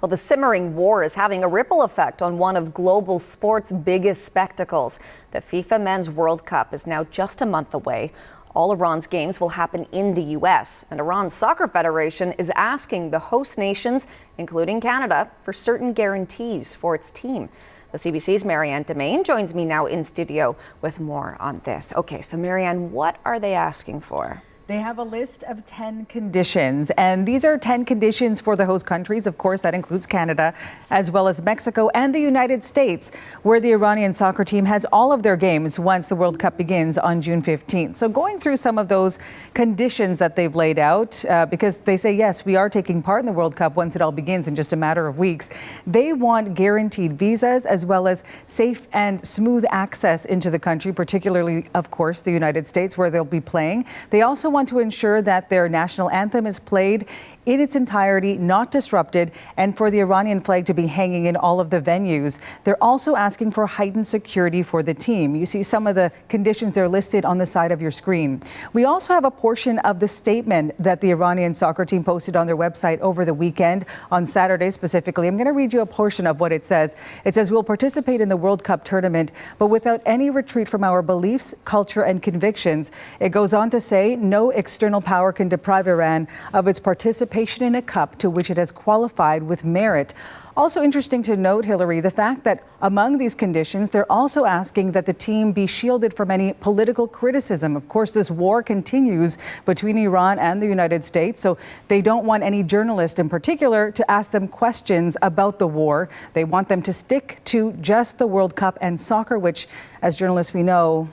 Well, the simmering war is having a ripple effect on one of global sport's biggest spectacles. The FIFA Men's World Cup is now just a month away. All Iran's games will happen in the U.S., and Iran's Soccer Federation is asking the host nations, including Canada, for certain guarantees for its team. The CBC's Marianne Demain joins me now in studio with more on this. Okay, so Marianne, what are they asking for? They have a list of 10 conditions, and these are 10 conditions for the host countries. Of course, that includes Canada, as well as Mexico and the United States, where the Iranian soccer team has all of their games once the World Cup begins on June 15th. So going through some of those conditions that they've laid out, because they say, yes, we are taking part in the World Cup once it all begins in just a matter of weeks. They want guaranteed visas as well as safe and smooth access into the country, particularly, of course, the United States, where they'll be playing. They also want to ensure that their national anthem is played in its entirety, not disrupted, and for the Iranian flag to be hanging in all of the venues. They're also asking for heightened security for the team. You see some of the conditions they're listed on the side of your screen. We also have a portion of the statement that the Iranian soccer team posted on their website over the weekend, on Saturday specifically. I'm going to read you a portion of what it says. It says, "We'll participate in the World Cup tournament, but without any retreat from our beliefs, culture, and convictions." It goes on to say, "No external power can deprive Iran of its participation in a cup to which it has qualified with merit." Also interesting to note, Hillary, the fact that among these conditions, they're also asking that the team be shielded from any political criticism. Of course, this war continues between Iran and the United States, so they don't want any journalist in particular to ask them questions about the war. They want them to stick to just the World Cup and soccer, which, as journalists, we know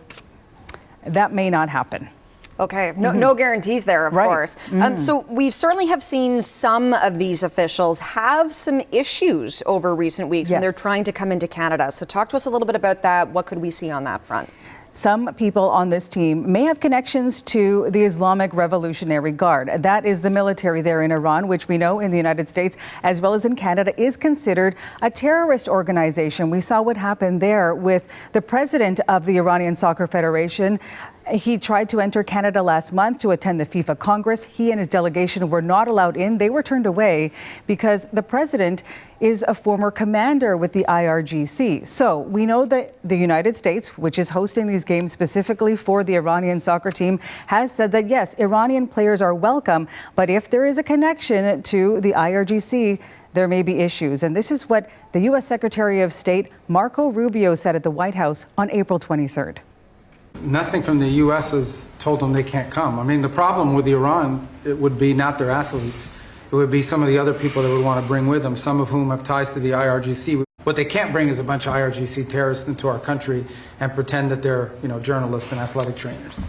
that may not happen. Okay, no guarantees there, of course. So we certainly have seen some of these officials have some issues over recent weeks when they're trying to come into Canada. So talk to us a little bit about that. What could we see on that front? Some people on this team may have connections to the Islamic Revolutionary Guard. That is the military there in Iran, which we know in the United States as well as in Canada is considered a terrorist organization. We saw what happened there with the president of the Iranian Soccer Federation. He tried to enter Canada last month to attend the FIFA Congress. He and his delegation were not allowed in. They were turned away because the president is a former commander with the IRGC. So we know that the United States, which is hosting these games specifically for the Iranian soccer team, has said that, yes, Iranian players are welcome, but if there is a connection to the IRGC, there may be issues. And this is what the U.S. Secretary of State Marco Rubio said at the White House on April 23rd. Nothing from the U.S. has told them they can't come. I mean, the problem with Iran, it would be not their athletes. It would be some of the other people that would want to bring with them, some of whom have ties to the IRGC. What they can't bring is a bunch of IRGC terrorists into our country and pretend that they're, journalists and athletic trainers.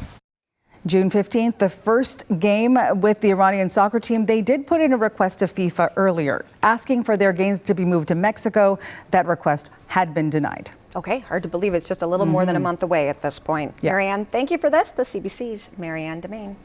June 15th, the first game with the Iranian soccer team, they did put in a request to FIFA earlier, asking for their games to be moved to Mexico. That request had been denied. Okay, hard to believe it's just a little more than a month away at this point. Marianne, thank you for this. The CBC's Marianne Demain.